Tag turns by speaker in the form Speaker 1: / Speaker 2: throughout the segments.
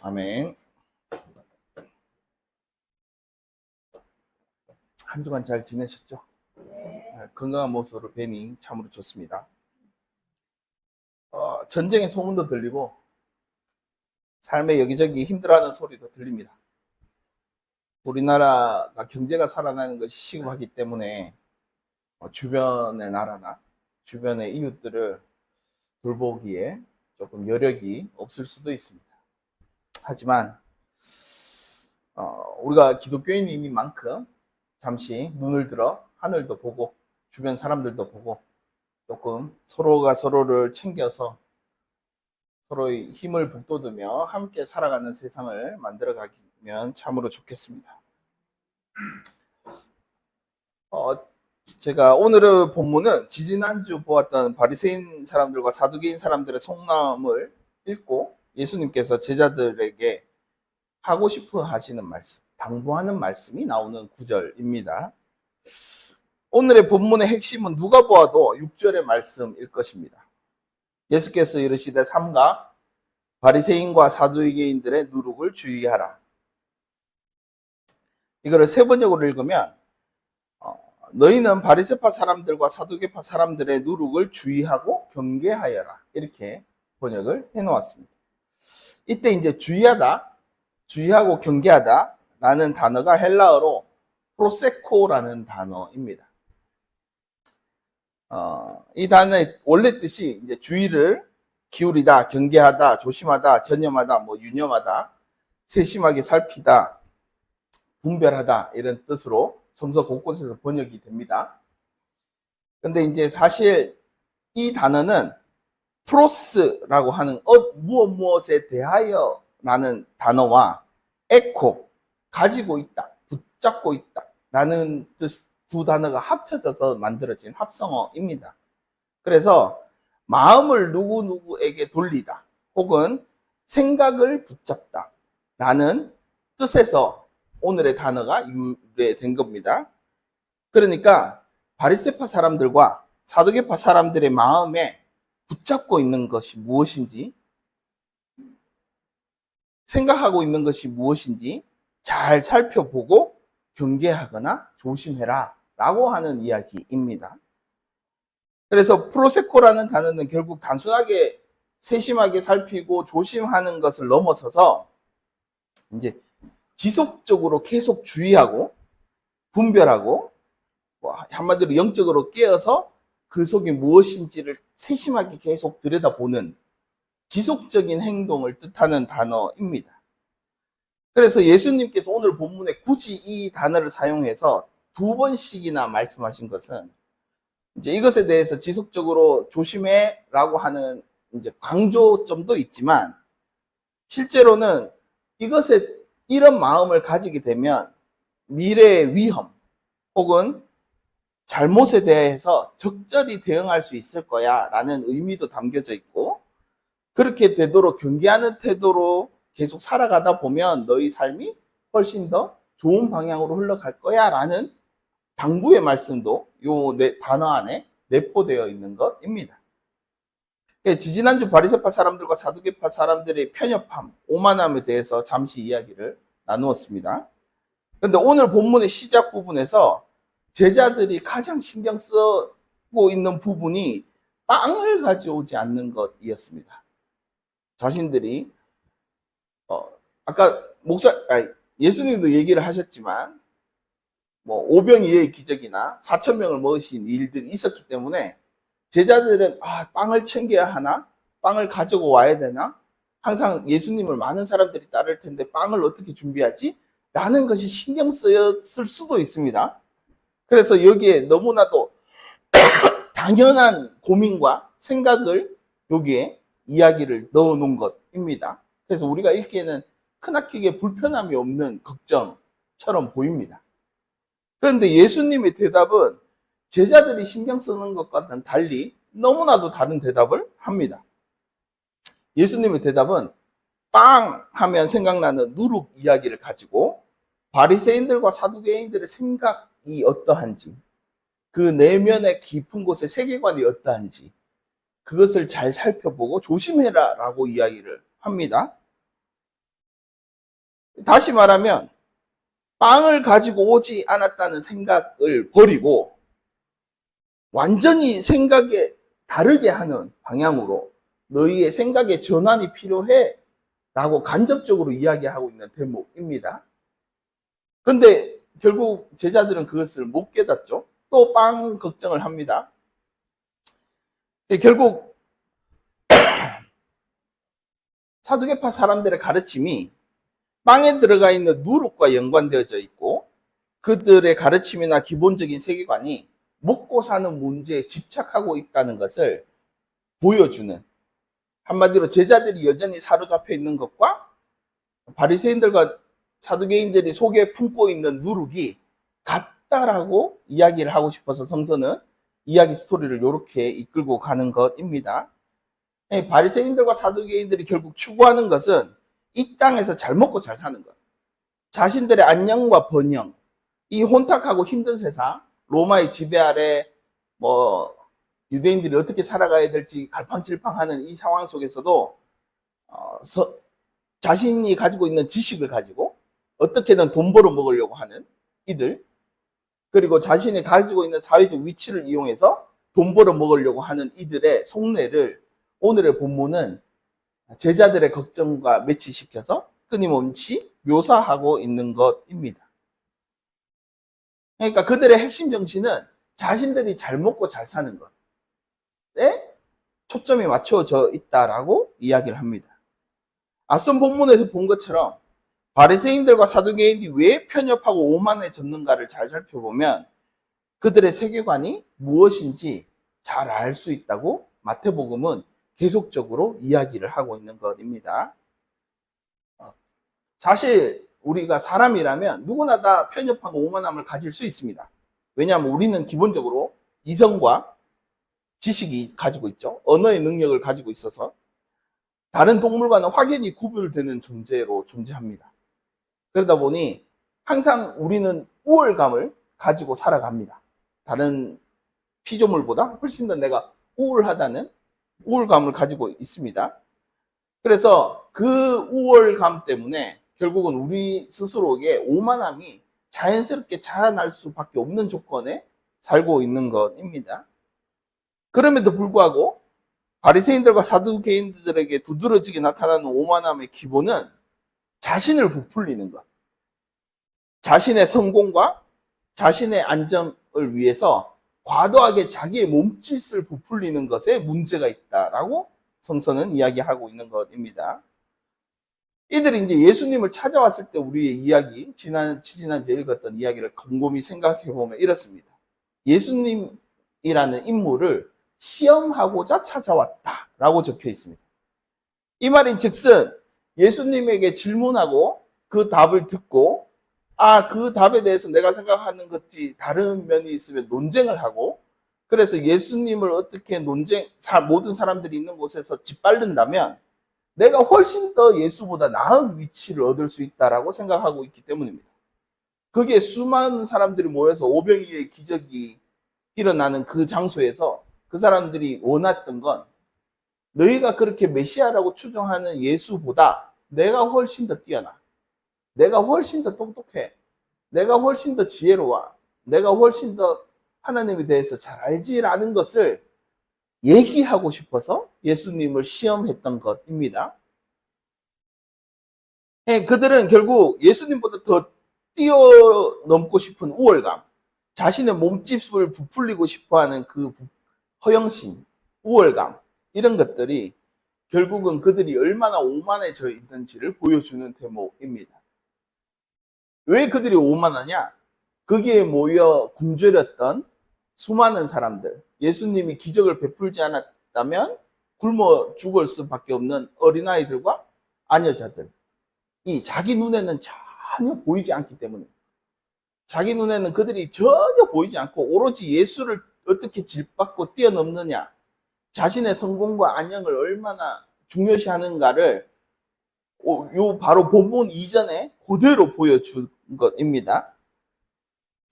Speaker 1: 아멘. 한 주간 잘 지내셨죠? 건강한 모습으로 뵈니 참으로 좋습니다. 전쟁의 소문도 들리고 삶의 여기저기 힘들어하는 소리도 들립니다. 우리나라가 경제가 살아나는 것이 시급하기 때문에 주변의 나라나 주변의 이웃들을 돌보기에 조금 여력이 없을 수도 있습니다. 하지만 우리가 기독교인인 만큼 잠시 눈을 들어 하늘도 보고 주변 사람들도 보고 조금 서로가 서로를 챙겨서 서로의 힘을 북돋우며 함께 살아가는 세상을 만들어 가면 참으로 좋겠습니다. 제가 오늘의 본문은 지지난주 보았던 바리새인 사람들과 사두개인 사람들의 속마음을 읽고 예수님께서 제자들에게 하고 싶어 하시는 말씀, 당부하는 말씀이 나오는 구절입니다. 오늘의 본문의 핵심은 누가 보아도 6절의 말씀일 것입니다. 예수께서 이르시되 삼가 바리새인과 사두개인들의 누룩을 주의하라. 이거를 세 번역으로 읽으면 너희는 바리새파 사람들과 사두개파 사람들의 누룩을 주의하고 경계하여라. 이렇게 번역을 해놓았습니다. 이때 이제 주의하고 경계하다 라는 단어가 헬라어로 프로세코라는 단어입니다. 이 단어의 원래 뜻이 이제 주의를 기울이다, 경계하다, 조심하다, 전념하다, 유념하다, 세심하게 살피다, 분별하다 이런 뜻으로 성서 곳곳에서 번역이 됩니다. 근데 이제 사실 이 단어는 프로스라고 하는 무엇에 대하여 라는 단어와 에코, 가지고 있다, 붙잡고 있다 라는 뜻 두 단어가 합쳐져서 만들어진 합성어입니다. 그래서 마음을 누구누구에게 돌리다 혹은 생각을 붙잡다 라는 뜻에서 오늘의 단어가 유래된 겁니다. 그러니까 바리새파 사람들과 사두개파 사람들의 마음에 붙잡고 있는 것이 무엇인지, 생각하고 있는 것이 무엇인지 잘 살펴보고 경계하거나 조심해라 라고 하는 이야기입니다. 그래서 프로세코라는 단어는 결국 단순하게 세심하게 살피고 조심하는 것을 넘어서서 이제 지속적으로 계속 주의하고 분별하고 한마디로 영적으로 깨어서 그 속이 무엇인지를 세심하게 계속 들여다보는 지속적인 행동을 뜻하는 단어입니다. 그래서 예수님께서 오늘 본문에 굳이 이 단어를 사용해서 두 번씩이나 말씀하신 것은 이제 이것에 대해서 지속적으로 조심해라고 하는 이제 강조점도 있지만 실제로는 이것에 이런 마음을 가지게 되면 미래의 위험 혹은 잘못에 대해서 적절히 대응할 수 있을 거야 라는 의미도 담겨져 있고 그렇게 되도록 경계하는 태도로 계속 살아가다 보면 너희 삶이 훨씬 더 좋은 방향으로 흘러갈 거야 라는 당부의 말씀도 이 단어 안에 내포되어 있는 것입니다. 지지난주 바리새파 사람들과 사두개파 사람들의 편협함, 오만함에 대해서 잠시 이야기를 나누었습니다. 그런데 오늘 본문의 시작 부분에서 제자들이 가장 신경 쓰고 있는 부분이 빵을 가져오지 않는 것이었습니다. 자신들이 아까 예수님도 얘기를 하셨지만 오병이어의 기적이나 4,000명을 먹으신 일들이 있었기 때문에 제자들은 빵을 챙겨야 하나? 빵을 가지고 와야 되나? 항상 예수님을 많은 사람들이 따를 텐데 빵을 어떻게 준비하지? 라는 것이 신경 쓰였을 수도 있습니다. 그래서 여기에 너무나도 당연한 고민과 생각을 여기에 이야기를 넣어놓은 것입니다. 그래서 우리가 읽기에는 크나크게 불편함이 없는 걱정처럼 보입니다. 그런데 예수님의 대답은 제자들이 신경 쓰는 것과는 달리 너무나도 다른 대답을 합니다. 예수님의 대답은 빵 하면 생각나는 누룩 이야기를 가지고 바리새인들과 사두개인들의 생각이 어떠한지, 그 내면의 깊은 곳의 세계관이 어떠한지 그것을 잘 살펴보고 조심해라 라고 이야기를 합니다. 다시 말하면 빵을 가지고 오지 않았다는 생각을 버리고 완전히 생각에 다르게 하는 방향으로 너희의 생각의 전환이 필요해 라고 간접적으로 이야기하고 있는 대목입니다. 근데 결국 제자들은 그것을 못 깨닫죠. 또 빵 걱정을 합니다. 결국 사두개파 사람들의 가르침이 빵에 들어가 있는 누룩과 연관되어져 있고 그들의 가르침이나 기본적인 세계관이 먹고 사는 문제에 집착하고 있다는 것을 보여주는, 한마디로 제자들이 여전히 사로잡혀 있는 것과 바리새인들과 사두개인들이 속에 품고 있는 누룩이 같다라고 이야기를 하고 싶어서 성서는 이야기 스토리를 이렇게 이끌고 가는 것입니다. 바리새인들과 사두개인들이 결국 추구하는 것은 이 땅에서 잘 먹고 잘 사는 것, 자신들의 안녕과 번영, 이 혼탁하고 힘든 세상, 로마의 지배 아래 유대인들이 어떻게 살아가야 될지 갈팡질팡하는 이 상황 속에서도 자신이 가지고 있는 지식을 가지고 어떻게든 돈 벌어 먹으려고 하는 이들, 그리고 자신이 가지고 있는 사회적 위치를 이용해서 돈 벌어 먹으려고 하는 이들의 속내를 오늘의 본문은 제자들의 걱정과 매치시켜서 끊임없이 묘사하고 있는 것입니다. 그러니까 그들의 핵심 정신은 자신들이 잘 먹고 잘 사는 것에 초점이 맞춰져 있다라고 이야기를 합니다. 앞선 본문에서 본 것처럼 바리새인들과 사두개인이 왜 편협하고 오만해졌는가를 잘 살펴보면 그들의 세계관이 무엇인지 잘 알 수 있다고 마태복음은 계속적으로 이야기를 하고 있는 것입니다. 사실 우리가 사람이라면 누구나 다 편협하고 오만함을 가질 수 있습니다. 왜냐하면 우리는 기본적으로 이성과 지식이 가지고 있죠. 언어의 능력을 가지고 있어서 다른 동물과는 확연히 구별되는 존재로 존재합니다. 그러다 보니 항상 우리는 우월감을 가지고 살아갑니다. 다른 피조물보다 훨씬 더 내가 우월하다는 우월감을 가지고 있습니다. 그래서 그 우월감 때문에 결국은 우리 스스로에게 오만함이 자연스럽게 자라날 수밖에 없는 조건에 살고 있는 것입니다. 그럼에도 불구하고 바리새인들과 사두개인들에게 두드러지게 나타나는 오만함의 기본은 자신을 부풀리는 것, 자신의 성공과 자신의 안정을 위해서 과도하게 자기의 몸짓을 부풀리는 것에 문제가 있다라고 성서는 이야기하고 있는 것입니다. 이들이 이제 예수님을 찾아왔을 때 우리의 이야기, 지난주에 읽었던 이야기를 곰곰이 생각해 보면 이렇습니다. 예수님이라는 인물을 시험하고자 찾아왔다라고 적혀 있습니다. 이 말인 즉슨 예수님에게 질문하고 그 답을 듣고 그 답에 대해서 내가 생각하는 것이 다른 면이 있으면 논쟁을 하고 그래서 예수님을 어떻게 모든 사람들이 있는 곳에서 짓밟는다면 내가 훨씬 더 예수보다 나은 위치를 얻을 수 있다라고 생각하고 있기 때문입니다. 그게 수많은 사람들이 모여서 오병이어의 기적이 일어나는 그 장소에서 그 사람들이 원했던 건 너희가 그렇게 메시아라고 추정하는 예수보다 내가 훨씬 더 뛰어나. 내가 훨씬 더 똑똑해. 내가 훨씬 더 지혜로워. 내가 훨씬 더 하나님에 대해서 잘 알지라는 것을 얘기하고 싶어서 예수님을 시험했던 것입니다. 그들은 결국 예수님보다 더 뛰어넘고 싶은 우월감, 자신의 몸집을 부풀리고 싶어하는 그 허영심, 우월감, 이런 것들이 결국은 그들이 얼마나 오만해져 있는지를 보여주는 대목입니다. 왜 그들이 오만하냐? 거기에 모여 굶주렸던 수많은 사람들, 예수님이 기적을 베풀지 않았다면 굶어 죽을 수밖에 없는 어린아이들과 아녀자들, 이 자기 눈에는 전혀 보이지 않기 때문에 자기 눈에는 그들이 전혀 보이지 않고 오로지 예수를 어떻게 질받고 뛰어넘느냐, 자신의 성공과 안녕을 얼마나 중요시하는가를 바로 본문 이전에 그대로 보여준 것입니다.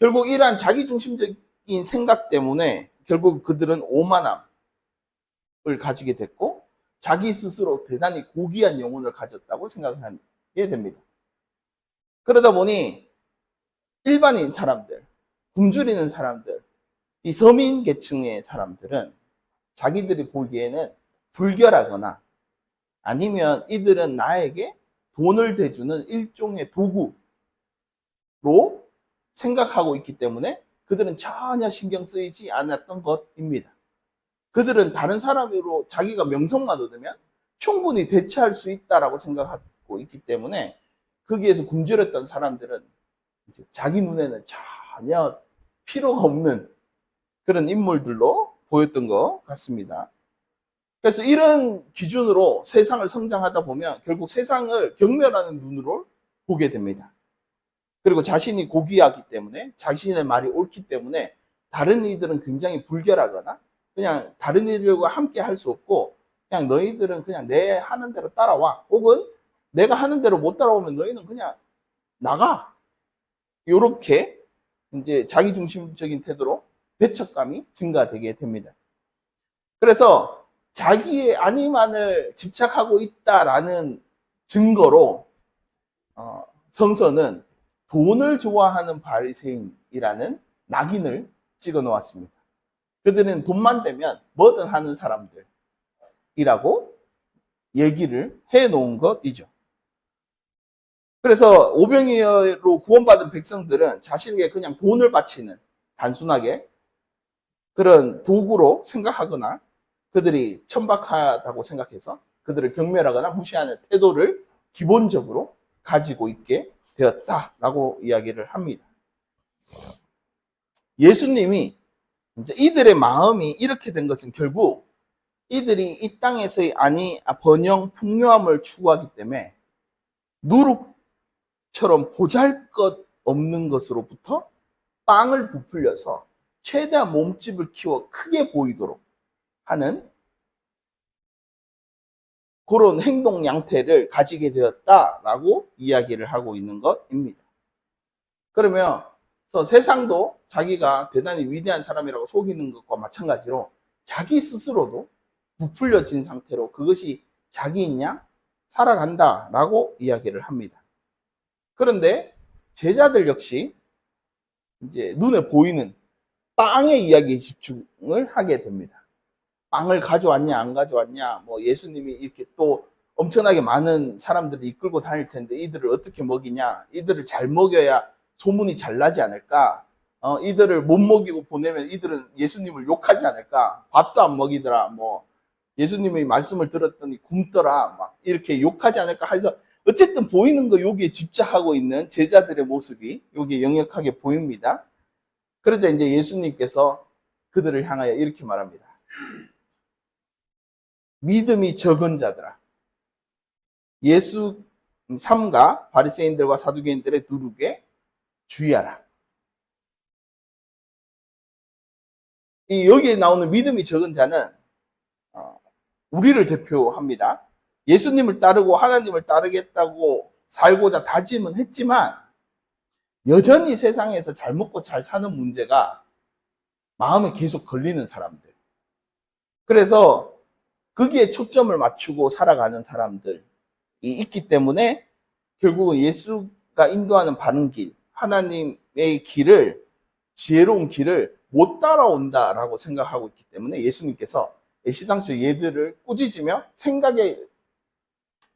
Speaker 1: 결국 이러한 자기중심적인 생각 때문에 결국 그들은 오만함을 가지게 됐고 자기 스스로 대단히 고귀한 영혼을 가졌다고 생각하게 됩니다. 그러다 보니 일반인 사람들, 굶주리는 사람들, 이 서민 계층의 사람들은 자기들이 보기에는 불결하거나 아니면 이들은 나에게 돈을 대주는 일종의 도구로 생각하고 있기 때문에 그들은 전혀 신경 쓰이지 않았던 것입니다. 그들은 다른 사람으로 자기가 명성만 얻으면 충분히 대체할 수 있다라고 생각하고 있기 때문에 거기에서 굶주렸던 사람들은 자기 눈에는 전혀 필요가 없는 그런 인물들로 보였던 것 같습니다. 그래서 이런 기준으로 세상을 성장하다 보면 결국 세상을 경멸하는 눈으로 보게 됩니다. 그리고 자신이 고귀하기 때문에, 자신의 말이 옳기 때문에 다른 이들은 굉장히 불결하거나 그냥 다른 이들과 함께 할 수 없고 그냥 너희들은 그냥 내 하는 대로 따라와, 혹은 내가 하는 대로 못 따라오면 너희는 그냥 나가, 이렇게 이제 자기중심적인 태도로 배척감이 증가되게 됩니다. 그래서 자기의 안위만을 집착하고 있다라는 증거로 성서는 돈을 좋아하는 바리새인이라는 낙인을 찍어 놓았습니다. 그들은 돈만 되면 뭐든 하는 사람들이라고 얘기를 해 놓은 것이죠. 그래서 오병이어로 구원받은 백성들은 자신에게 그냥 돈을 바치는 단순하게 그런 도구로 생각하거나 그들이 천박하다고 생각해서 그들을 경멸하거나 무시하는 태도를 기본적으로 가지고 있게 되었다라고 이야기를 합니다. 예수님이 이제 이들의 마음이 이렇게 된 것은 결국 이들이 이 땅에서의 번영, 풍요함을 추구하기 때문에 누룩처럼 보잘것 없는 것으로부터 빵을 부풀려서 최대한 몸집을 키워 크게 보이도록 하는 그런 행동 양태를 가지게 되었다라고 이야기를 하고 있는 것입니다. 그러면 세상도 자기가 대단히 위대한 사람이라고 속이는 것과 마찬가지로 자기 스스로도 부풀려진 상태로 그것이 자기인 양 살아간다라고 이야기를 합니다. 그런데 제자들 역시 이제 눈에 보이는 빵의 이야기에 집중을 하게 됩니다. 빵을 가져왔냐 안 가져왔냐, 뭐 예수님이 이렇게 또 엄청나게 많은 사람들을 이끌고 다닐 텐데 이들을 어떻게 먹이냐, 이들을 잘 먹여야 소문이 잘 나지 않을까, 이들을 못 먹이고 보내면 이들은 예수님을 욕하지 않을까, 밥도 안 먹이더라, 뭐 예수님의 말씀을 들었더니 굶더라, 막 이렇게 욕하지 않을까 해서 어쨌든 보이는 거 여기에 집착하고 있는 제자들의 모습이 여기에 역력하게 보입니다. 그러자 이제 예수님께서 그들을 향하여 이렇게 말합니다. 믿음이 적은 자들아, 예수 삼가 바리새인들과 사두개인들의 누룩에 주의하라. 여기에 나오는 믿음이 적은 자는 우리를 대표합니다. 예수님을 따르고 하나님을 따르겠다고 살고자 다짐은 했지만 여전히 세상에서 잘 먹고 잘 사는 문제가 마음에 계속 걸리는 사람들, 그래서 거기에 초점을 맞추고 살아가는 사람들이 있기 때문에 결국은 예수가 인도하는 바른 길, 하나님의 길을, 지혜로운 길을 못 따라온다라고 생각하고 있기 때문에 예수님께서 애시당초 얘들을 꾸짖으며 생각의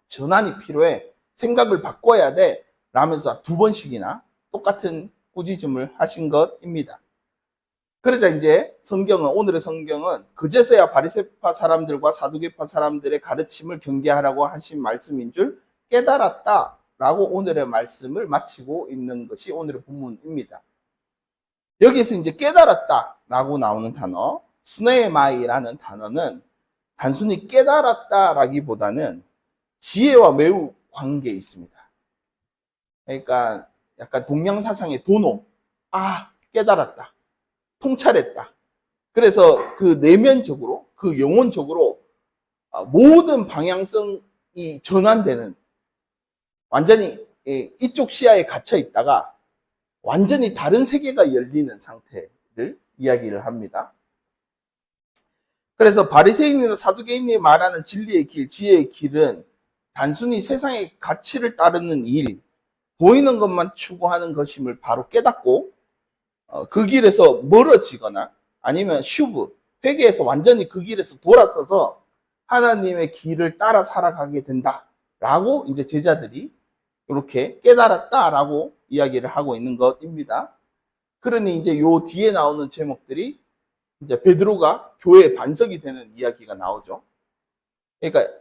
Speaker 1: 전환이 필요해, 생각을 바꿔야 돼 라면서 2번씩이나 똑같은 꾸짖음을 하신 것입니다. 그러자 이제 오늘의 성경은 그제서야 바리새파 사람들과 사두개파 사람들의 가르침을 경계하라고 하신 말씀인 줄 깨달았다라고 오늘의 말씀을 마치고 있는 것이 오늘의 본문입니다. 여기서 이제 깨달았다라고 나오는 단어, 스네마이라는 단어는 단순히 깨달았다라기보다는 지혜와 매우 관계에 있습니다. 그러니까 약간 동양사상의 도노, 깨달았다, 통찰했다. 그래서 그 내면적으로, 그 영혼적으로 모든 방향성이 전환되는, 완전히 이쪽 시야에 갇혀 있다가 완전히 다른 세계가 열리는 상태를 이야기를 합니다. 그래서 바리새인이나 사두개인이 말하는 진리의 길, 지혜의 길은 단순히 세상의 가치를 따르는 일, 보이는 것만 추구하는 것임을 바로 깨닫고 그 길에서 멀어지거나 아니면 슈브, 회개해서 완전히 그 길에서 돌아서서 하나님의 길을 따라 살아가게 된다라고 이제 제자들이 이렇게 깨달았다라고 이야기를 하고 있는 것입니다. 그러니 이제 요 뒤에 나오는 제목들이 이제 베드로가 교회의 반석이 되는 이야기가 나오죠. 그러니까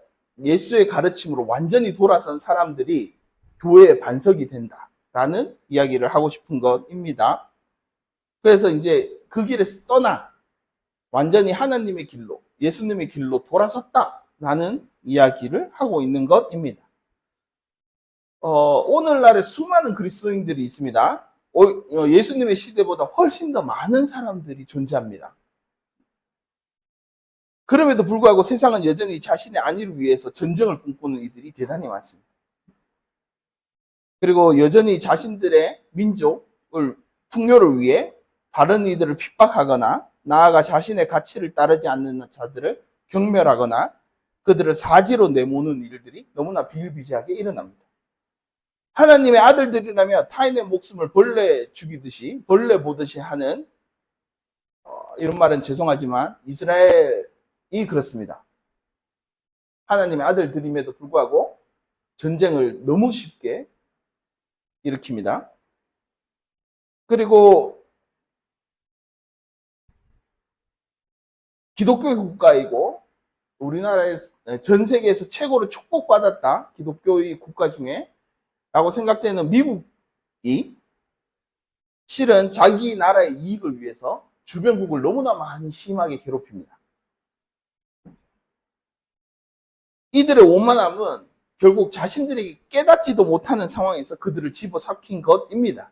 Speaker 1: 예수의 가르침으로 완전히 돌아선 사람들이 교회의 반석이 된다라는 이야기를 하고 싶은 것입니다. 그래서 이제 그 길에서 떠나 완전히 하나님의 길로, 예수님의 길로 돌아섰다라는 이야기를 하고 있는 것입니다. 오늘날에 수많은 그리스도인들이 있습니다. 예수님의 시대보다 훨씬 더 많은 사람들이 존재합니다. 그럼에도 불구하고 세상은 여전히 자신의 안위를 위해서 전쟁을 꿈꾸는 이들이 대단히 많습니다. 그리고 여전히 자신들의 민족을 풍요를 위해 다른 이들을 핍박하거나 나아가 자신의 가치를 따르지 않는 자들을 경멸하거나 그들을 사지로 내모는 일들이 너무나 비일비재하게 일어납니다. 하나님의 아들들이라면 타인의 목숨을 벌레 죽이듯이 벌레 보듯이 하는 이런 말은 죄송하지만 이스라엘이 그렇습니다. 하나님의 아들들임에도 불구하고 전쟁을 너무 쉽게 일으킵니다. 그리고 기독교 국가이고 우리나라의 전 세계에서 최고로 축복받았다 기독교의 국가 중에 라고 생각되는 미국이 실은 자기 나라의 이익을 위해서 주변국을 너무나 많이 심하게 괴롭힙니다. 이들의 오만함은 결국 자신들이 깨닫지도 못하는 상황에서 그들을 집어삼킨 것입니다.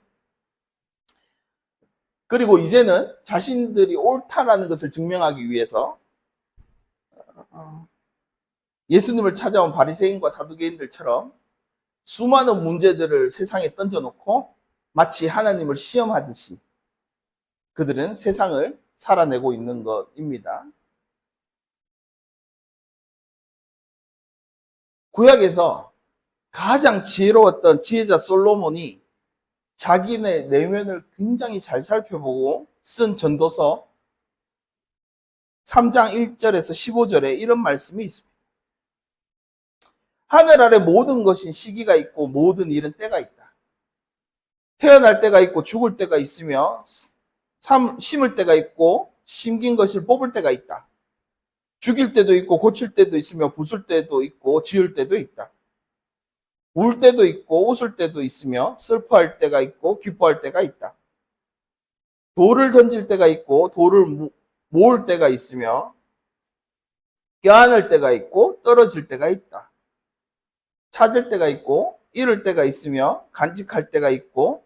Speaker 1: 그리고 이제는 자신들이 옳다라는 것을 증명하기 위해서 예수님을 찾아온 바리새인과 사두개인들처럼 수많은 문제들을 세상에 던져놓고 마치 하나님을 시험하듯이 그들은 세상을 살아내고 있는 것입니다. 구약에서 가장 지혜로웠던 지혜자 솔로몬이 자기네 내면을 굉장히 잘 살펴보고 쓴 전도서 3장 1절에서 15절에 이런 말씀이 있습니다. 하늘 아래 모든 것이 시기가 있고 모든 일은 때가 있다. 태어날 때가 있고 죽을 때가 있으며 심을 때가 있고 심긴 것을 뽑을 때가 있다. 죽일 때도 있고 고칠 때도 있으며 부술 때도 있고 지을 때도 있다. 울 때도 있고 웃을 때도 있으며 슬퍼할 때가 있고 기뻐할 때가 있다. 돌을 던질 때가 있고 돌을 모을 때가 있으며 껴안을 때가 있고 떨어질 때가 있다. 찾을 때가 있고 잃을 때가 있으며 간직할 때가 있고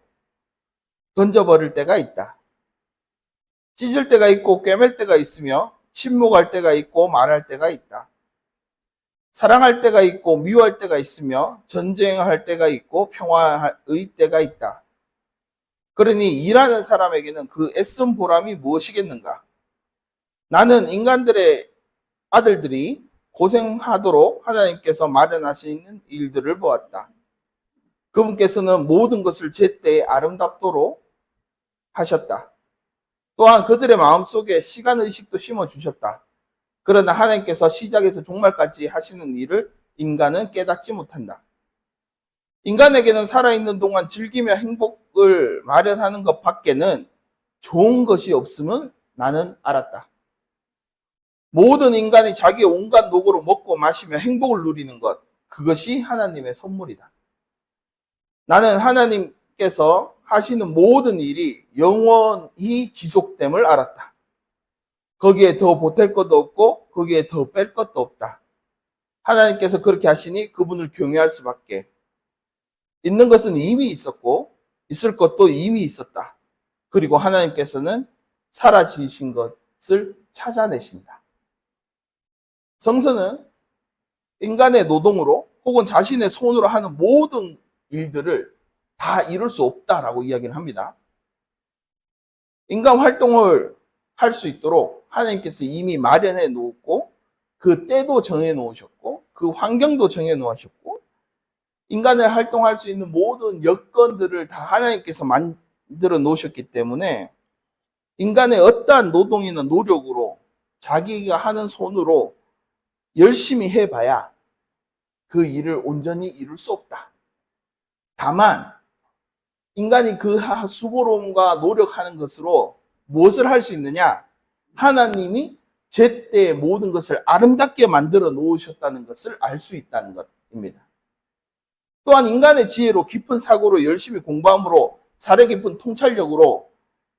Speaker 1: 던져버릴 때가 있다. 찢을 때가 있고 꿰맬 때가 있으며 침묵할 때가 있고 말할 때가 있다. 사랑할 때가 있고 미워할 때가 있으며 전쟁할 때가 있고 평화의 때가 있다. 그러니 일하는 사람에게는 그 애쓴 보람이 무엇이겠는가? 나는 인간들의 아들들이 고생하도록 하나님께서 마련하시는 일들을 보았다. 그분께서는 모든 것을 제때에 아름답도록 하셨다. 또한 그들의 마음속에 시간의식도 심어주셨다. 그러나 하나님께서 시작에서 종말까지 하시는 일을 인간은 깨닫지 못한다. 인간에게는 살아있는 동안 즐기며 행복을 마련하는 것 밖에는 좋은 것이 없음을 나는 알았다. 모든 인간이 자기의 온갖 노고로 먹고 마시며 행복을 누리는 것, 그것이 하나님의 선물이다. 나는 하나님께서 하시는 모든 일이 영원히 지속됨을 알았다. 거기에 더 보탤 것도 없고 거기에 더 뺄 것도 없다. 하나님께서 그렇게 하시니 그분을 경외할 수밖에. 있는 것은 이미 있었고 있을 것도 이미 있었다. 그리고 하나님께서는 사라지신 것을 찾아내신다. 성서는 인간의 노동으로 혹은 자신의 손으로 하는 모든 일들을 다 이룰 수 없다라고 이야기를 합니다. 인간 활동을 할 수 있도록 하나님께서 이미 마련해 놓았고 그 때도 정해 놓으셨고 그 환경도 정해 놓으셨고 인간을 활동할 수 있는 모든 여건들을 다 하나님께서 만들어 놓으셨기 때문에 인간의 어떠한 노동이나 노력으로 자기가 하는 손으로 열심히 해봐야 그 일을 온전히 이룰 수 없다. 다만 인간이 그 수고로움과 노력하는 것으로 무엇을 할 수 있느냐? 하나님이 제때 모든 것을 아름답게 만들어 놓으셨다는 것을 알 수 있다는 것입니다. 또한 인간의 지혜로 깊은 사고로 열심히 공부함으로 사려 깊은 통찰력으로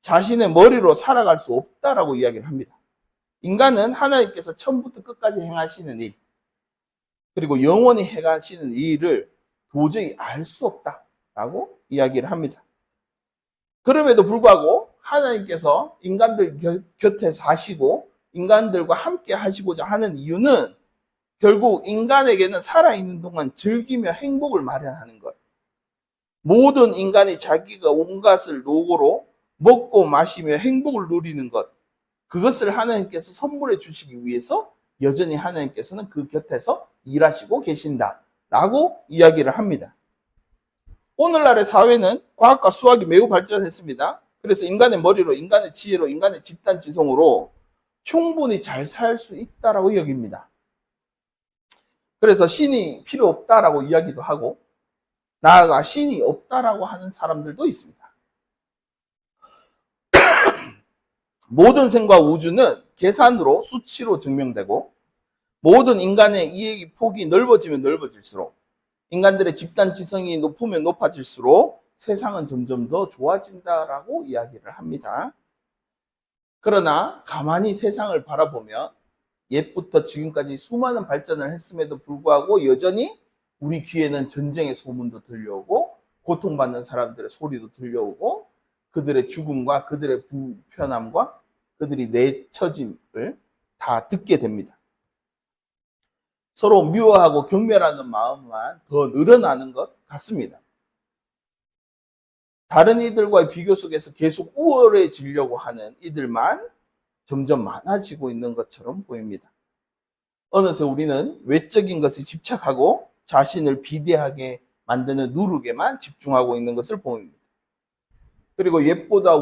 Speaker 1: 자신의 머리로 살아갈 수 없다라고 이야기를 합니다. 인간은 하나님께서 처음부터 끝까지 행하시는 일, 그리고 영원히 행하시는 일을 도저히 알 수 없다라고 이야기를 합니다. 그럼에도 불구하고 하나님께서 인간들 곁에 사시고 인간들과 함께 하시고자 하는 이유는 결국 인간에게는 살아있는 동안 즐기며 행복을 마련하는 것. 모든 인간이 자기가 온갖을 노고로 먹고 마시며 행복을 누리는 것. 그것을 하나님께서 선물해 주시기 위해서 여전히 하나님께서는 그 곁에서 일하시고 계신다라고 이야기를 합니다. 오늘날의 사회는 과학과 수학이 매우 발전했습니다. 그래서 인간의 머리로, 인간의 지혜로, 인간의 집단 지성으로 충분히 잘 살 수 있다라고 여깁니다. 그래서 신이 필요 없다라고 이야기도 하고, 나아가 신이 없다라고 하는 사람들도 있습니다. 모든 생과 우주는 계산으로, 수치로 증명되고, 모든 인간의 이해의 폭이 넓어지면 넓어질수록, 인간들의 집단 지성이 높으면 높아질수록 세상은 점점 더 좋아진다라고 이야기를 합니다. 그러나 가만히 세상을 바라보면 옛부터 지금까지 수많은 발전을 했음에도 불구하고 여전히 우리 귀에는 전쟁의 소문도 들려오고 고통받는 사람들의 소리도 들려오고 그들의 죽음과 그들의 불편함과 그들이 내처짐을 다 듣게 됩니다. 서로 미워하고 경멸하는 마음만 더 늘어나는 것 같습니다. 다른 이들과의 비교 속에서 계속 우월해지려고 하는 이들만 점점 많아지고 있는 것처럼 보입니다. 어느새 우리는 외적인 것에 집착하고 자신을 비대하게 만드는 누룩에만 집중하고 있는 것을 보입니다. 그리고 옛보다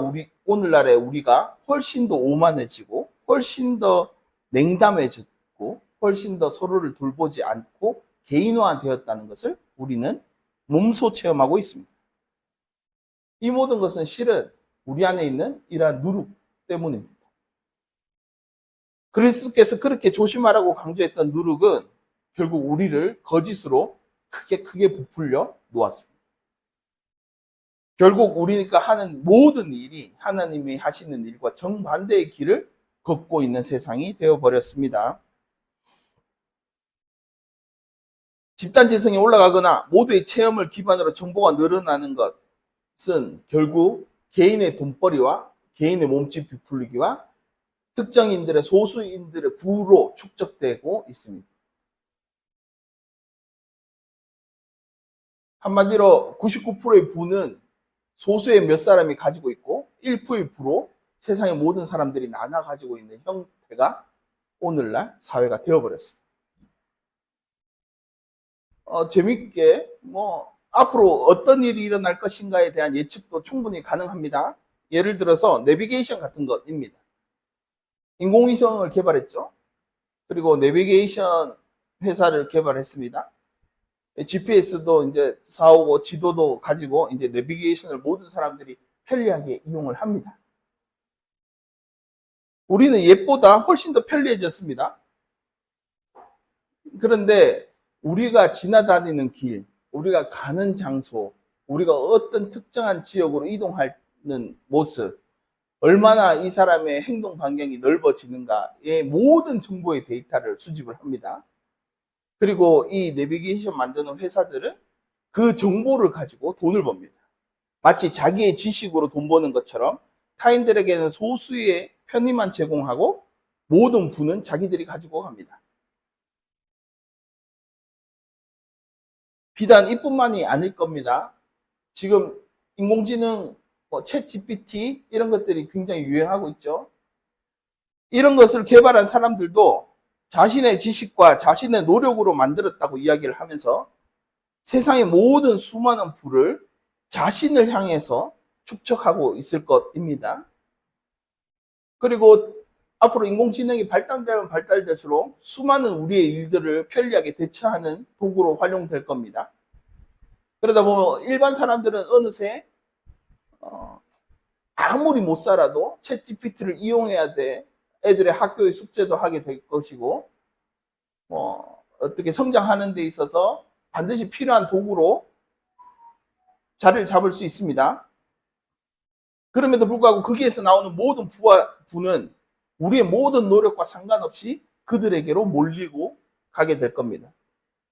Speaker 1: 오늘날의 우리가 훨씬 더 오만해지고 훨씬 더 냉담해졌고 훨씬 더 서로를 돌보지 않고 개인화되었다는 것을 우리는 몸소 체험하고 있습니다. 이 모든 것은 실은 우리 안에 있는 이러한 누룩 때문입니다. 그리스도께서 그렇게 조심하라고 강조했던 누룩은 결국 우리를 거짓으로 크게 부풀려 놓았습니다. 결국 우리가 하는 모든 일이 하나님이 하시는 일과 정반대의 길을 걷고 있는 세상이 되어버렸습니다. 집단지성이 올라가거나 모두의 체험을 기반으로 정보가 늘어나는 것은 결국 개인의 돈벌이와 개인의 몸집 부풀리기와 특정인들의 소수인들의 부로 축적되고 있습니다. 한마디로 99%의 부는 소수의 몇 사람이 가지고 있고 1%의 부로 세상의 모든 사람들이 나눠 가지고 있는 형태가 오늘날 사회가 되어버렸습니다. 재밌게 앞으로 어떤 일이 일어날 것인가에 대한 예측도 충분히 가능합니다. 예를 들어서 내비게이션 같은 것입니다. 인공위성을 개발했죠. 그리고 내비게이션 회사를 개발했습니다. GPS도 이제 사오고 지도도 가지고 이제 내비게이션을 모든 사람들이 편리하게 이용을 합니다. 우리는 옛보다 훨씬 더 편리해졌습니다. 그런데 우리가 지나다니는 길, 우리가 가는 장소, 우리가 어떤 특정한 지역으로 이동하는 모습, 얼마나 이 사람의 행동 반경이 넓어지는가의 모든 정보의 데이터를 수집을 합니다. 그리고 이 내비게이션 만드는 회사들은 그 정보를 가지고 돈을 법니다. 마치 자기의 지식으로 돈 버는 것처럼 타인들에게는 소수의 편의만 제공하고 모든 부는 자기들이 가지고 갑니다. 비단 이뿐만이 아닐 겁니다. 지금 인공지능, 챗 GPT 이런 것들이 굉장히 유행하고 있죠. 이런 것을 개발한 사람들도 자신의 지식과 자신의 노력으로 만들었다고 이야기를 하면서 세상의 모든 수많은 부를 자신을 향해서 축적하고 있을 것입니다. 그리고 앞으로 인공지능이 발달되면 발달될수록 수많은 우리의 일들을 편리하게 대처하는 도구로 활용될 겁니다. 그러다 보면 일반 사람들은 어느새 아무리 못 살아도 챗 GPT를 이용해야 돼. 애들의 학교의 숙제도 하게 될 것이고 어떻게 성장하는 데 있어서 반드시 필요한 도구로 자리를 잡을 수 있습니다. 그럼에도 불구하고 거기에서 나오는 모든 부는 우리의 모든 노력과 상관없이 그들에게로 몰리고 가게 될 겁니다.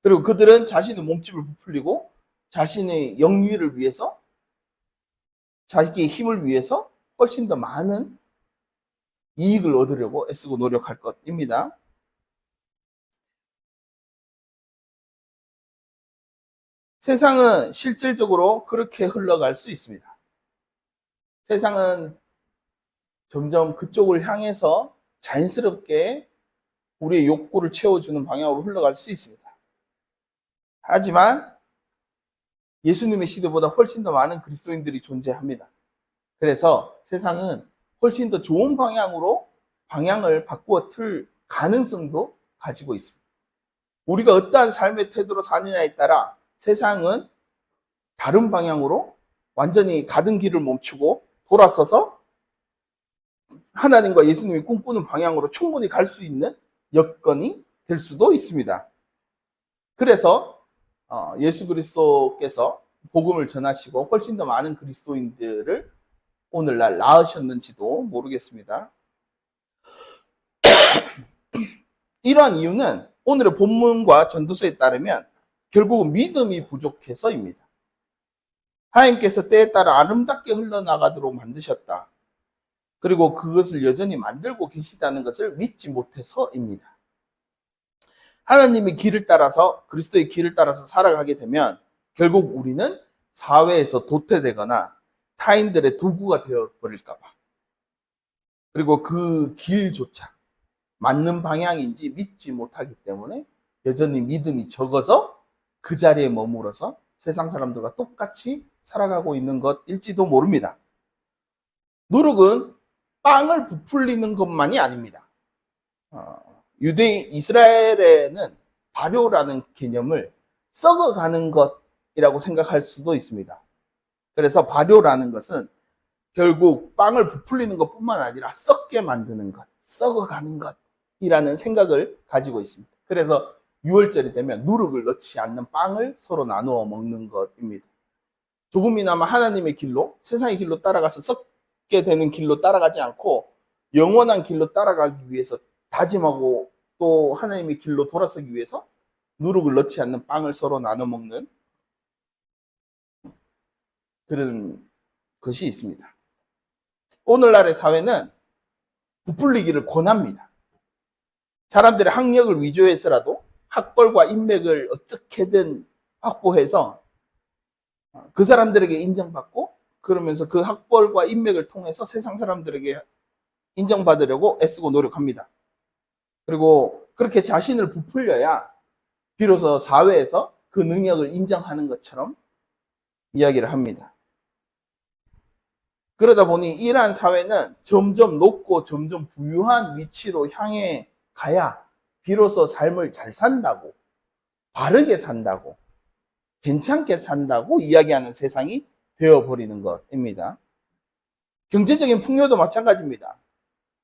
Speaker 1: 그리고 그들은 자신의 몸집을 부풀리고 자신의 영위를 위해서, 자기의 힘을 위해서 훨씬 더 많은 이익을 얻으려고 애쓰고 노력할 것입니다. 세상은 실질적으로 그렇게 흘러갈 수 있습니다. 세상은 점점 그쪽을 향해서 자연스럽게 우리의 욕구를 채워주는 방향으로 흘러갈 수 있습니다. 하지만 예수님의 시대보다 훨씬 더 많은 그리스도인들이 존재합니다. 그래서 세상은 훨씬 더 좋은 방향으로 방향을 바꾸어 틀 가능성도 가지고 있습니다. 우리가 어떠한 삶의 태도로 사느냐에 따라 세상은 다른 방향으로 완전히 가던 길을 멈추고 돌아서서 하나님과 예수님이 꿈꾸는 방향으로 충분히 갈 수 있는 여건이 될 수도 있습니다. 그래서 예수 그리스도께서 복음을 전하시고 훨씬 더 많은 그리스도인들을 오늘날 낳으셨는지도 모르겠습니다. 이러한 이유는 오늘의 본문과 전도서에 따르면 결국은 믿음이 부족해서입니다. 하나님께서 때에 따라 아름답게 흘러나가도록 만드셨다. 그리고 그것을 여전히 만들고 계시다는 것을 믿지 못해서입니다. 하나님의 길을 따라서, 그리스도의 길을 따라서 살아가게 되면 결국 우리는 사회에서 도태되거나 타인들의 도구가 되어버릴까 봐. 그리고 그 길조차 맞는 방향인지 믿지 못하기 때문에 여전히 믿음이 적어서 그 자리에 머물러서 세상 사람들과 똑같이 살아가고 있는 것일지도 모릅니다. 노력은 빵을 부풀리는 것만이 아닙니다. 이스라엘에는 발효라는 개념을 썩어가는 것이라고 생각할 수도 있습니다. 그래서 발효라는 것은 결국 빵을 부풀리는 것뿐만 아니라 썩게 만드는 것, 썩어가는 것이라는 생각을 가지고 있습니다. 그래서 6월절이 되면 누룩을 넣지 않는 빵을 서로 나누어 먹는 것입니다. 조금이나마 하나님의 길로, 세상의 길로 따라가서 썩게 되는 길로 따라가지 않고 영원한 길로 따라가기 위해서 다짐하고 또 하나님의 길로 돌아서기 위해서 누룩을 넣지 않는 빵을 서로 나눠 먹는 그런 것이 있습니다. 오늘날의 사회는 부풀리기를 권합니다. 사람들의 학력을 위조해서라도 학벌과 인맥을 어떻게든 확보해서 그 사람들에게 인정받고 그러면서 그 학벌과 인맥을 통해서 세상 사람들에게 인정받으려고 애쓰고 노력합니다. 그리고 그렇게 자신을 부풀려야 비로소 사회에서 그 능력을 인정하는 것처럼 이야기를 합니다. 그러다 보니 이러한 사회는 점점 높고 점점 부유한 위치로 향해 가야 비로소 삶을 잘 산다고, 바르게 산다고, 괜찮게 산다고 이야기하는 세상이 되어버리는 것입니다. 경제적인 풍요도 마찬가지입니다.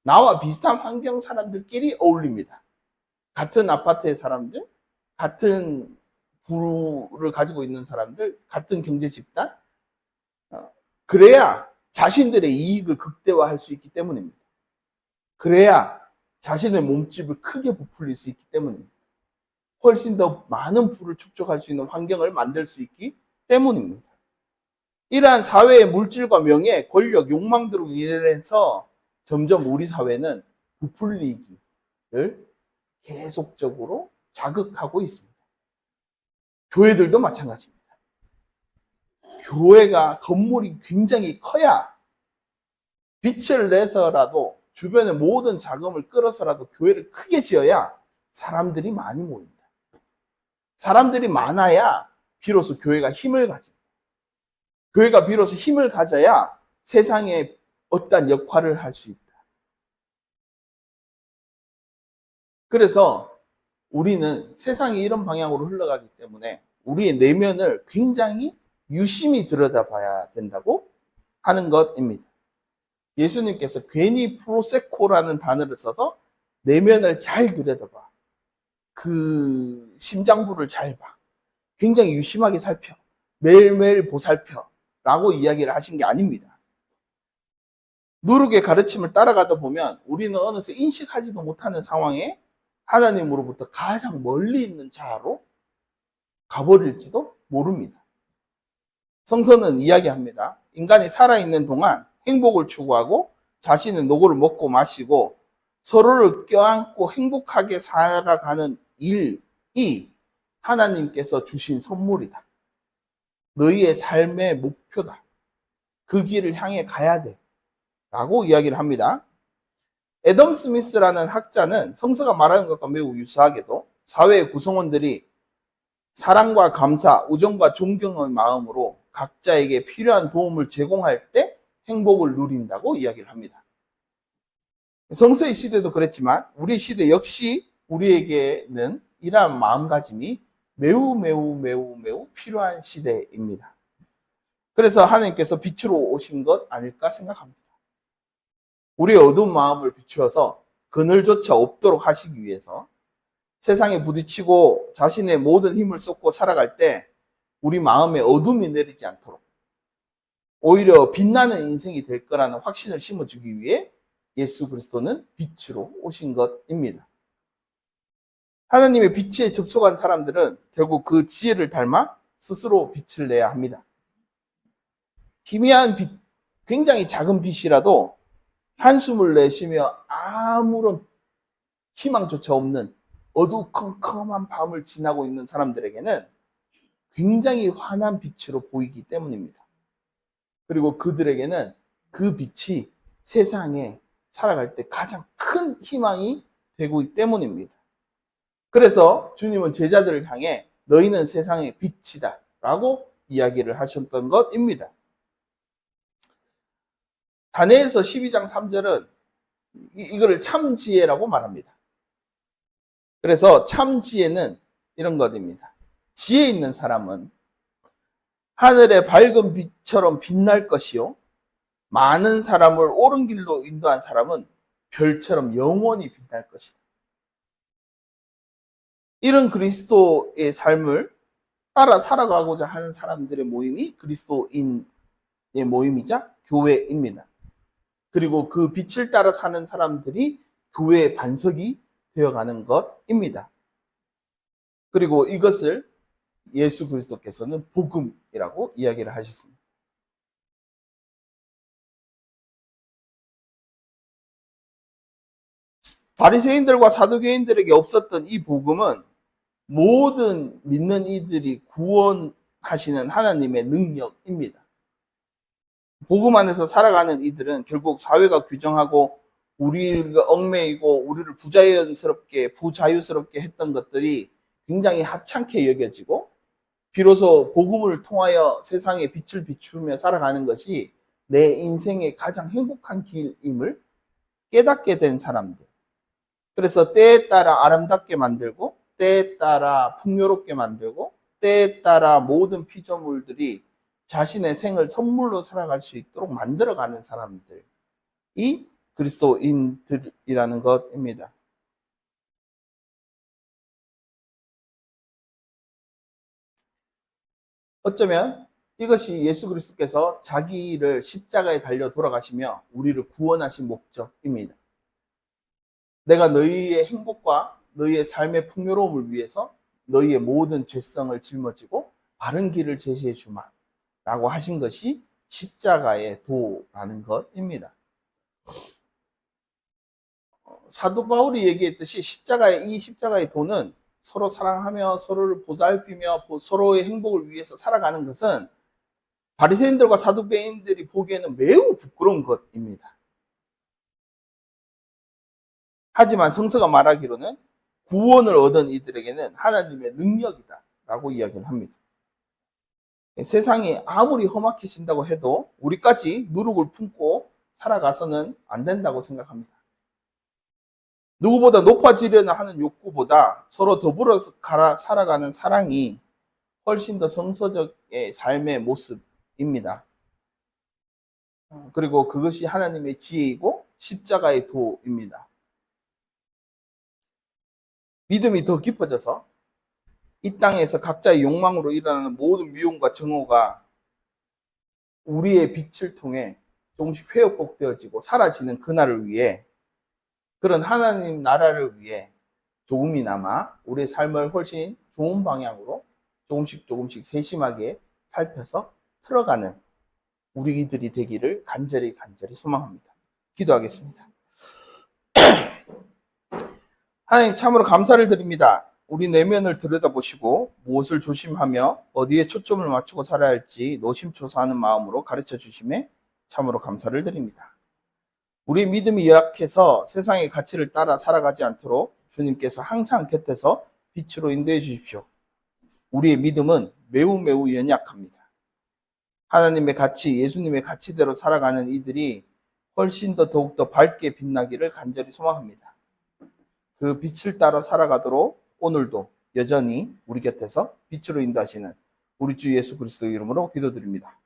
Speaker 1: 나와 비슷한 환경 사람들끼리 어울립니다. 같은 아파트의 사람들, 같은 부를 가지고 있는 사람들, 같은 경제 집단, 그래야 자신들의 이익을 극대화할 수 있기 때문입니다. 그래야 자신의 몸집을 크게 부풀릴 수 있기 때문입니다. 훨씬 더 많은 부를 축적할 수 있는 환경을 만들 수 있기 때문입니다. 이러한 사회의 물질과 명예, 권력, 욕망들로 인해서 점점 우리 사회는 부풀리기를 계속적으로 자극하고 있습니다. 교회들도 마찬가지입니다. 교회가 건물이 굉장히 커야 빛을 내서라도 주변의 모든 자금을 끌어서라도 교회를 크게 지어야 사람들이 많이 모인다. 사람들이 많아야 비로소 교회가 힘을 가진다. 교회가 비로소 힘을 가져야 세상에 어떠한 역할을 할 수 있다. 그래서 우리는 세상이 이런 방향으로 흘러가기 때문에 우리의 내면을 굉장히 유심히 들여다봐야 된다고 하는 것입니다. 예수님께서 괜히 프로세코라는 단어를 써서 내면을 잘 들여다봐. 그 심장부를 잘 봐. 굉장히 유심하게 살펴. 매일매일 보살펴. 라고 이야기를 하신 게 아닙니다. 누룩의 가르침을 따라가다 보면 우리는 어느새 인식하지도 못하는 상황에 하나님으로부터 가장 멀리 있는 자아로 가버릴지도 모릅니다. 성서는 이야기합니다. 인간이 살아있는 동안 행복을 추구하고 자신의 노고를 먹고 마시고 서로를 껴안고 행복하게 살아가는 일이 하나님께서 주신 선물이다. 너희의 삶의 목표다. 그 길을 향해 가야 돼. 라고 이야기를 합니다. 애덤 스미스라는 학자는 성서가 말하는 것과 매우 유사하게도 사회의 구성원들이 사랑과 감사, 우정과 존경의 마음으로 각자에게 필요한 도움을 제공할 때 행복을 누린다고 이야기를 합니다. 성서의 시대도 그랬지만 우리 시대 역시 우리에게는 이러한 마음가짐이 매우 필요한 시대입니다. 그래서 하나님께서 빛으로 오신 것 아닐까 생각합니다. 우리의 어두운 마음을 비추어서 그늘조차 없도록 하시기 위해서 세상에 부딪히고 자신의 모든 힘을 쏟고 살아갈 때 우리 마음에 어둠이 내리지 않도록 오히려 빛나는 인생이 될 거라는 확신을 심어주기 위해 예수 그리스도는 빛으로 오신 것입니다. 하나님의 빛에 접속한 사람들은 결국 그 지혜를 닮아 스스로 빛을 내야 합니다. 희미한 빛, 굉장히 작은 빛이라도 한숨을 내쉬며 아무런 희망조차 없는 어두컴컴한 밤을 지나고 있는 사람들에게는 굉장히 환한 빛으로 보이기 때문입니다. 그리고 그들에게는 그 빛이 세상에 살아갈 때 가장 큰 희망이 되고 있기 때문입니다. 그래서 주님은 제자들을 향해 너희는 세상의 빛이다 라고 이야기를 하셨던 것입니다. 다니엘서 12장 3절은 이거를 참지혜라고 말합니다. 그래서 참지혜는 이런 것입니다. 지혜 있는 사람은 하늘의 밝은 빛처럼 빛날 것이요 많은 사람을 옳은 길로 인도한 사람은 별처럼 영원히 빛날 것이다. 이런 그리스도의 삶을 따라 살아가고자 하는 사람들의 모임이 그리스도인의 모임이자 교회입니다. 그리고 그 빛을 따라 사는 사람들이 교회의 반석이 되어가는 것입니다. 그리고 이것을 예수 그리스도께서는 복음이라고 이야기를 하셨습니다. 바리새인들과 사두개인들에게 없었던 이 복음은 모든 믿는 이들이 구원하시는 하나님의 능력입니다. 복음 안에서 살아가는 이들은 결국 사회가 규정하고 우리가 얽매이고 우리를 부자유스럽게 했던 것들이 굉장히 하찮게 여겨지고 비로소 복음을 통하여 세상에 빛을 비추며 살아가는 것이 내 인생의 가장 행복한 길임을 깨닫게 된 사람들. 그래서 때에 따라 아름답게 만들고 때에 따라 풍요롭게 만들고 때에 따라 모든 피조물들이 자신의 생을 선물로 살아갈 수 있도록 만들어가는 사람들이 그리스도인들이라는 것입니다. 어쩌면 이것이 예수 그리스도께서 자기를 십자가에 달려 돌아가시며 우리를 구원하신 목적입니다. 내가 너희의 행복과 너희의 삶의 풍요로움을 위해서 너희의 모든 죄성을 짊어지고 바른 길을 제시해 주마 라고 하신 것이 십자가의 도라는 것입니다. 사도 바울이 얘기했듯이 이 십자가의 도는 서로 사랑하며 서로를 보살피며 서로의 행복을 위해서 살아가는 것은 바리새인들과 사두개인들이 보기에는 매우 부끄러운 것입니다. 하지만 성서가 말하기로는 구원을 얻은 이들에게는 하나님의 능력이다 라고 이야기를 합니다. 세상이 아무리 험악해진다고 해도 우리까지 누룩을 품고 살아가서는 안 된다고 생각합니다. 누구보다 높아지려는 하는 욕구보다 서로 더불어 살아가는 사랑이 훨씬 더 성서적의 삶의 모습입니다. 그리고 그것이 하나님의 지혜이고 십자가의 도입니다. 믿음이 더 깊어져서 이 땅에서 각자의 욕망으로 일어나는 모든 미움과 증오가 우리의 빛을 통해 조금씩 회복되어지고 사라지는 그날을 위해, 그런 하나님 나라를 위해 조금이나마 우리의 삶을 훨씬 좋은 방향으로 조금씩 세심하게 살펴서 틀어가는 우리들이 되기를 간절히 소망합니다. 기도하겠습니다. 하나님, 참으로 감사를 드립니다. 우리 내면을 들여다보시고 무엇을 조심하며 어디에 초점을 맞추고 살아야 할지 노심초사하는 마음으로 가르쳐 주심에 참으로 감사를 드립니다. 우리 믿음이 약해서 세상의 가치를 따라 살아가지 않도록 주님께서 항상 곁에서 빛으로 인도해 주십시오. 우리의 믿음은 매우 연약합니다. 하나님의 가치, 예수님의 가치대로 살아가는 이들이 훨씬 더 더욱더 밝게 빛나기를 간절히 소망합니다. 그 빛을 따라 살아가도록 오늘도 여전히 우리 곁에서 빛으로 인도하시는 우리 주 예수 그리스도의 이름으로 기도드립니다.